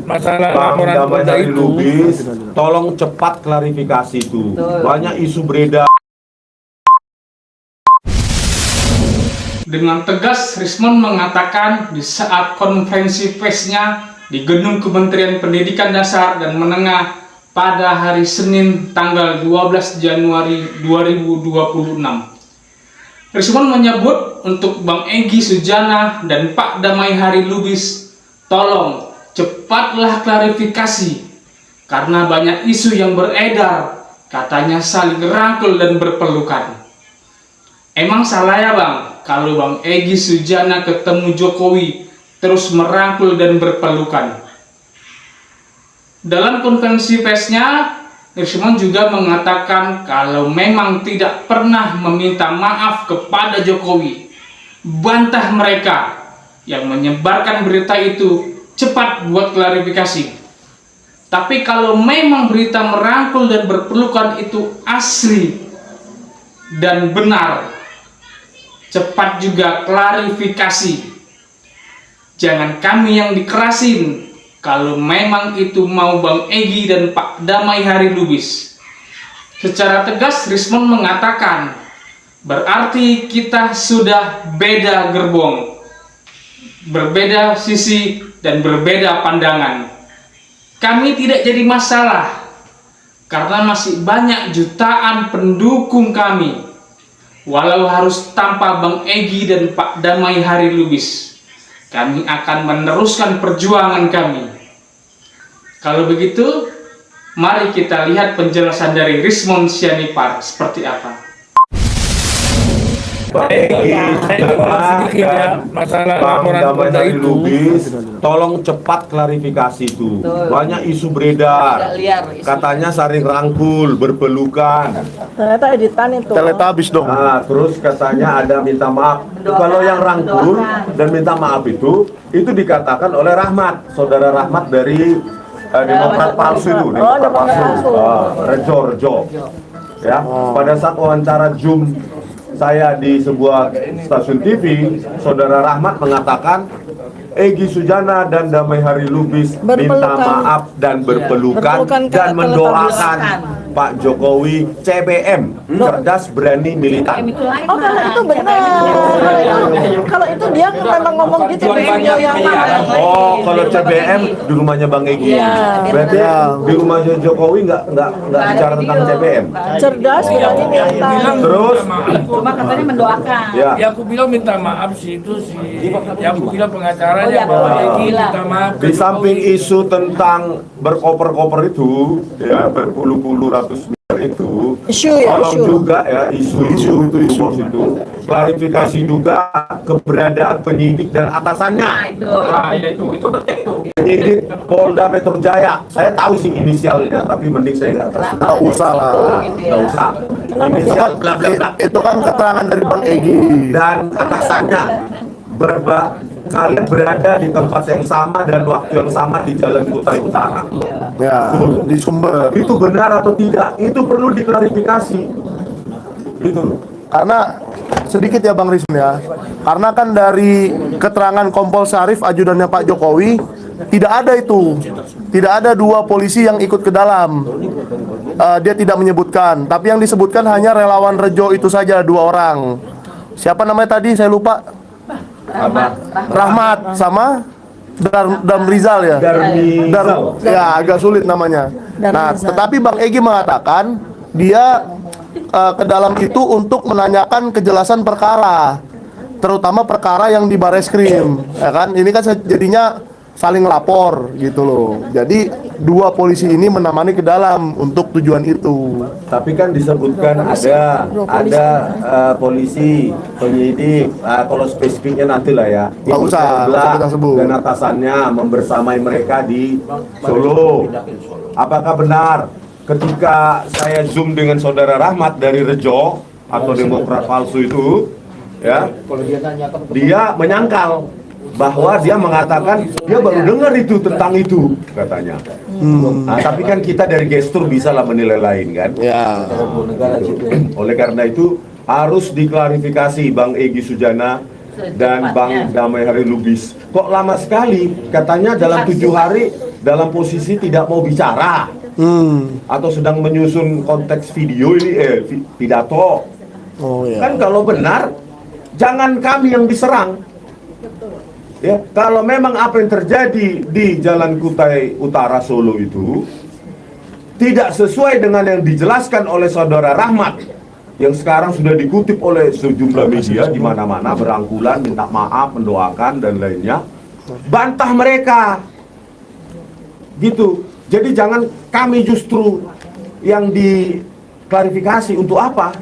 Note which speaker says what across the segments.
Speaker 1: masalah
Speaker 2: Bang
Speaker 1: laporan
Speaker 2: Damai
Speaker 1: Polda
Speaker 2: dari
Speaker 1: itu.
Speaker 2: Lubis, tolong cepat klarifikasi itu. Banyak isu beredar.
Speaker 3: Dengan tegas, Rismond mengatakan di saat konferensi persnya di Gedung Kementerian Pendidikan Dasar dan Menengah pada hari Senin tanggal 12 Januari 2026. Rismond menyebut untuk Bang Egy Sujana dan Pak Damai Hari Lubis, tolong cepatlah klarifikasi karena banyak isu yang beredar, katanya saling rangkul dan berpelukan. Emang salah ya Bang, kalau Bang Egy Sujana ketemu Jokowi terus merangkul dan berpelukan? Dalam konferensi persnya, Rismond juga mengatakan kalau memang tidak pernah meminta maaf kepada Jokowi. Bantah mereka yang menyebarkan berita itu, cepat buat klarifikasi. Tapi kalau memang berita merangkul dan berpelukan itu asli dan benar, cepat juga klarifikasi. Jangan kami yang dikerasin kalau memang itu mau Bang Egy dan Pak Damai Hari Lubis. Secara tegas Rismond mengatakan, berarti kita sudah beda gerbong, berbeda sisi dan berbeda pandangan. Kami tidak jadi masalah karena masih banyak jutaan pendukung kami. Walau harus tanpa Bang Egy dan Pak Damai Hari Lubis, kami akan meneruskan perjuangan kami. Kalau begitu, mari kita lihat penjelasan dari Rismond Sianipar seperti apa.
Speaker 1: Masalah
Speaker 2: Bang
Speaker 1: laporan
Speaker 2: Damai
Speaker 1: Polda
Speaker 2: dari
Speaker 1: itu.
Speaker 2: Lubis, tolong cepat klarifikasi itu. Banyak isu beredar, katanya saling rangkul, berpelukan.
Speaker 4: Ternyata editan itu.
Speaker 5: Teletabis dong.
Speaker 2: Nah, terus katanya ada minta maaf. Kalau yang rangkul dan minta maaf itu dikatakan oleh Rahmat, saudara Rahmat dari Demokrat palsu itu, Demokrat palsu, Rejo. Ya, pada saat wawancara Zoom saya di sebuah stasiun TV, saudara Rahmat mengatakan Egy Sujana dan Damai Hari Lubis minta maaf dan berpelukan dan mendoakan Pak Jokowi CBM, cerdas berani militan.
Speaker 4: Oh, kalau itu benar. Kalau itu dia memang ngomong gitu beliau yang mana?
Speaker 2: Oh, kalau CBM di rumahnya Bang Egy. Berarti di rumahnya Jokowi nggak bicara tentang CBM.
Speaker 4: Cerdas berani militan.
Speaker 2: Terus
Speaker 6: Cuma katanya mendoakan.
Speaker 2: ya.
Speaker 1: Ya aku bilang minta maaf sih itu sih. Ya aku bilang pengacaranya
Speaker 6: Oh, ya,
Speaker 1: bahwa
Speaker 6: Bang
Speaker 1: Egy
Speaker 6: Egy
Speaker 1: minta maaf.
Speaker 2: Di samping isu tentang berkoper-koper itu, ya berpuluh-puluh ratus miliar itu,
Speaker 4: Isu ya,
Speaker 2: tolong
Speaker 4: isu.
Speaker 2: juga ya isu itu klarifikasi juga keberadaan penyidik dan atasannya. Penyidik Polda Metro Jaya, saya tahu sih inisialnya, tapi mending saya nggak tahu.
Speaker 5: Nggak usah lah.
Speaker 2: Nggak usah. Inisial bla bla bla.
Speaker 5: Itu kan keterangan dari Bang Egy.
Speaker 2: Dan atasannya kalian berada di tempat yang sama dan waktu yang sama di Jalan Kutai Utara.
Speaker 5: Ya, di Sumber.
Speaker 2: Itu benar atau tidak? Itu perlu diklarifikasi. Itu.
Speaker 5: Karena sedikit ya Bang Rismond ya. Karena kan dari keterangan Kompol Syarif ajudannya Pak Jokowi tidak ada itu. Tidak ada dua polisi yang ikut ke dalam. Dia tidak menyebutkan, tapi yang disebutkan hanya relawan Rejo itu saja, 2 orang. Siapa namanya tadi? Saya lupa. Rahmat sama Darm Rizal ya. Ya agak sulit namanya. Nah, tetapi Bang Egy mengatakan dia ke dalam itu untuk menanyakan kejelasan perkara, terutama perkara yang di Bareskrim, ya kan? Ini kan jadinya saling lapor gitu loh. Jadi 2 polisi ini menemani ke dalam untuk tujuan itu.
Speaker 2: Tapi kan disebutkan ada polisi, penyidik, kalau spesifiknya nanti lah ya.
Speaker 5: Nggak usah kita sebut.
Speaker 2: Dan atasannya membersamai mereka di Solo. Apakah benar ketika saya zoom dengan saudara Rahmat dari Rejo atau Demokrat palsu itu, ya, dia menyangkal bahwa dia mengatakan dia baru dengar itu tentang itu katanya. Nah, tapi kan kita dari gestur bisa lah menilai lain kan.
Speaker 5: Ya.
Speaker 2: Oleh karena itu harus diklarifikasi Bang Egy Sujana dan Bang Damai Hari Lubis. Kok lama sekali? Katanya dalam 7 hari dalam posisi tidak mau bicara. Atau sedang menyusun konteks video ini, pidato.
Speaker 5: Oh iya.
Speaker 2: Kan kalau benar, jangan kami yang diserang. Ya, kalau memang apa yang terjadi di Jalan Kutai Utara Solo itu tidak sesuai dengan yang dijelaskan oleh Saudara Rahmat, yang sekarang sudah dikutip oleh sejumlah media di mana-mana, berangkulan, minta maaf, mendoakan dan lainnya, bantah mereka. Gitu. Jadi jangan kami justru yang diklarifikasi untuk apa?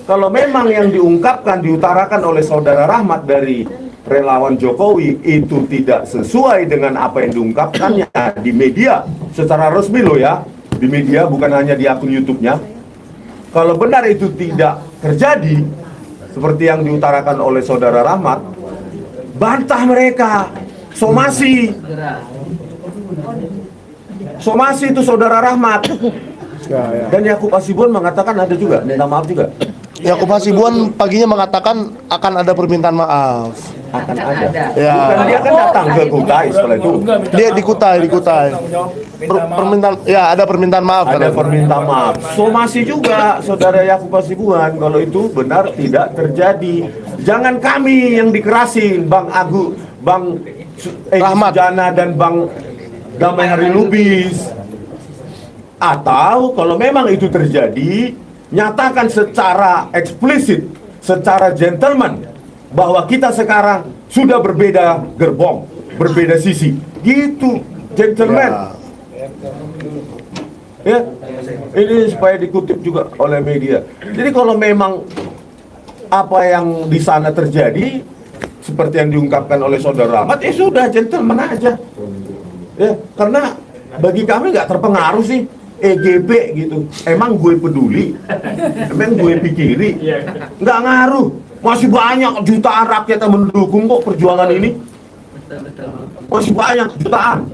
Speaker 2: Kalau memang yang diungkapkan, diutarakan oleh Saudara Rahmat dari relawan Jokowi itu tidak sesuai dengan apa yang diungkapkannya di media secara resmi loh ya, di media bukan hanya di akun YouTube-nya. Kalau benar itu tidak terjadi seperti yang diutarakan oleh Saudara Rahmat, bantah mereka, somasi itu Saudara Rahmat. Dan Yakub Hasibuan mengatakan ada juga, minta maaf juga.
Speaker 5: Yakub Hasibuan paginya mengatakan akan ada permintaan maaf.
Speaker 2: Akan ada.
Speaker 5: Ya.
Speaker 2: Bukan dia kan datang ke Kutai setelah itu.
Speaker 5: Dia di Kutai. Permintaan, ya ada permintaan maaf.
Speaker 2: Ada permintaan maaf. Somasi juga Saudara Yakub Hasibuan kalau itu benar tidak terjadi. Jangan kami yang dikerasin, Bang
Speaker 5: Rahmat
Speaker 2: Jana dan Bang Damai Hari Lubis. Atau kalau memang itu terjadi, nyatakan secara eksplisit, secara gentleman bahwa kita sekarang sudah berbeda gerbong, berbeda sisi. Gitu, gentleman. Ya. Ini supaya dikutip juga oleh media. Jadi kalau memang apa yang di sana terjadi seperti yang diungkapkan oleh Saudara Rahmat, ya sudah gentleman aja. Ya, karena bagi kami nggak terpengaruh sih EGP gitu. Emang gue peduli, emang gue pikiri, nggak ngaruh. Masih banyak jutaan rakyat yang mendukung kok perjuangan ini. Masih banyak jutaan.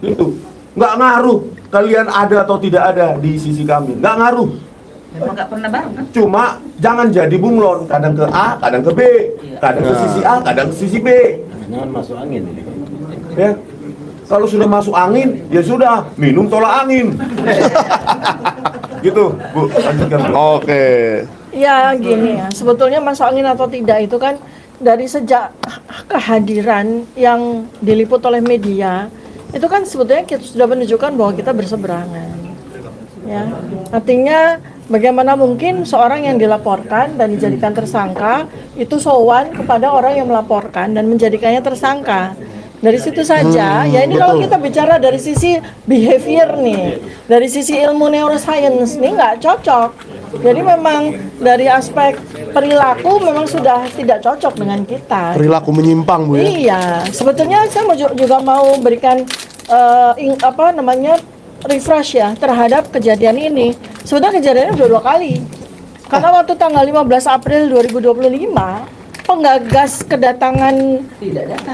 Speaker 2: Itu nggak ngaruh. Kalian ada atau tidak ada di sisi kami, nggak ngaruh.
Speaker 6: Memang nggak pernah bareng kan?
Speaker 2: Cuma jangan jadi bunglon, kadang ke A, kadang ke B, kadang ke sisi A, kadang ke sisi B.
Speaker 1: Jangan masuk angin.
Speaker 2: Ya, kalau sudah masuk angin, ya sudah minum tolak angin. Gitu, Bu. Lanjutkan, Bu.
Speaker 5: Oke.
Speaker 4: Ya gini ya, sebetulnya masuk angin atau tidak itu kan dari sejak kehadiran yang diliput oleh media, itu kan sebetulnya kita sudah menunjukkan bahwa kita berseberangan. Ya, artinya bagaimana mungkin seorang yang dilaporkan dan dijadikan tersangka itu sowan kepada orang yang melaporkan dan menjadikannya tersangka. Dari situ saja, ya ini kalau kita bicara dari sisi behavior nih, dari sisi ilmu neuroscience nih nggak cocok. Jadi memang dari aspek perilaku memang sudah tidak cocok dengan kita.
Speaker 5: Perilaku menyimpang, Bu ya.
Speaker 4: Iya, sebetulnya saya juga mau berikan refresh ya terhadap kejadian ini. Sebetulnya kejadiannya udah 2 kali. Karena waktu tanggal 15 April 2025 penggagas kedatangan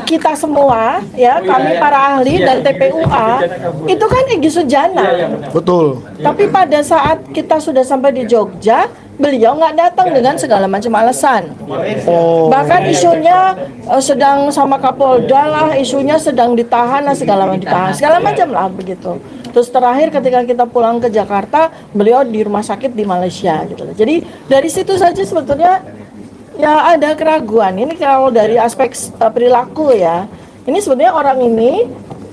Speaker 4: kita semua ya, kami para ahli dan TPUA itu kan Egy Sujana.
Speaker 5: Betul.
Speaker 4: Tapi pada saat kita sudah sampai di Jogja, beliau nggak datang dengan segala macam alasan. Bahkan isunya sedang sama Kapolda lah, isunya sedang ditahan lah, segala macam lah begitu. Terus terakhir ketika kita pulang ke Jakarta, beliau di rumah sakit di Malaysia gitu. Jadi dari situ saja sebetulnya ya ada keraguan. Ini kalau dari aspek perilaku ya, ini sebenarnya orang ini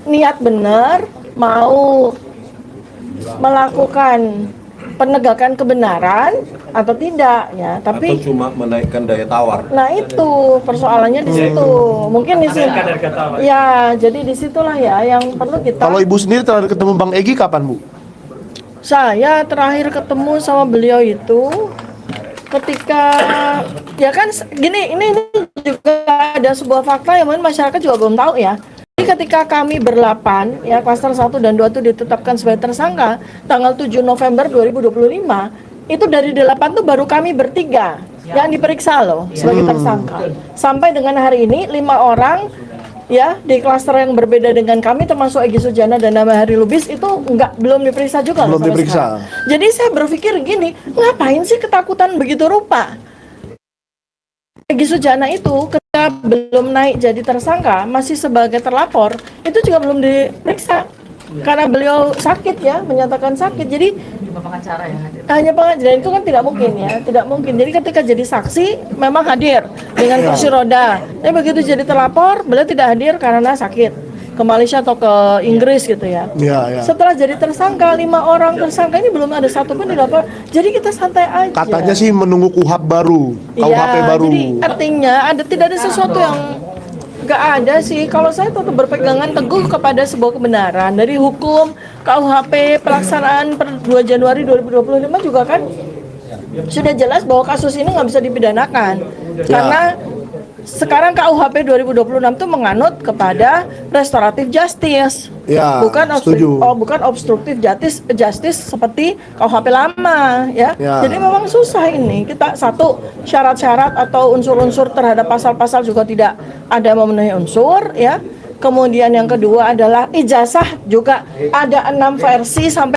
Speaker 4: niat benar mau melakukan penegakan kebenaran atau tidak ya, tapi
Speaker 2: atau cuma menaikkan daya tawar.
Speaker 4: Nah itu persoalannya di situ. Mungkin di situ. Ya, jadi disitulah ya yang perlu kita.
Speaker 5: Kalau Ibu sendiri terakhir ketemu Bang Egy kapan, Bu?
Speaker 4: Saya terakhir ketemu sama beliau itu ketika ya kan gini, ini juga ada sebuah fakta yang mungkin masyarakat juga belum tahu ya. Jadi ketika kami berlapan ya, klaster 1 dan 2 itu ditetapkan sebagai tersangka tanggal 7 November 2025, itu dari 8 tuh baru kami bertiga yang diperiksa loh sebagai tersangka. Sampai dengan hari ini 5 orang ya di klaster yang berbeda dengan kami termasuk Egy Sujana dan Damai Hari Lubis itu belum diperiksa juga.
Speaker 5: Belum diperiksa.
Speaker 4: Jadi saya berpikir gini, ngapain sih ketakutan begitu rupa? Egy Sujana itu ketika belum naik jadi tersangka, masih sebagai terlapor, itu juga belum diperiksa. Karena beliau sakit ya, menyatakan sakit. Jadi
Speaker 6: Cuma pengacara yang hadir.
Speaker 4: hanya pengajian itu kan tidak mungkin ya, tidak mungkin. Jadi ketika jadi saksi memang hadir dengan kursi roda. Tapi begitu jadi terlapor, beliau tidak hadir karena sakit ke Malaysia atau ke Inggris gitu ya.
Speaker 5: Ya.
Speaker 4: Setelah jadi tersangka, 5 orang tersangka ini belum ada satu pun dilapor. Jadi kita santai aja.
Speaker 5: Katanya sih menunggu KUHP baru, KUHP
Speaker 4: Iya,
Speaker 5: baru.
Speaker 4: jadi artinya tidak ada sesuatu yang nggak ada sih. Kalau saya tetap berpegangan teguh kepada sebuah kebenaran dari hukum KUHP pelaksanaan per 2 Januari 2025 juga kan sudah jelas bahwa kasus ini nggak bisa dipidanakan karena sekarang KUHP 2026 itu menganut kepada restoratif justice,
Speaker 5: Ya,
Speaker 4: bukan
Speaker 5: setuju.
Speaker 4: bukan obstructive justice seperti KUHP lama ya.
Speaker 5: Ya.
Speaker 4: Jadi memang susah ini. Kita satu syarat-syarat atau unsur-unsur terhadap pasal-pasal juga tidak ada memenuhi unsur ya. Kemudian yang kedua adalah ijazah juga ada 6 versi sampai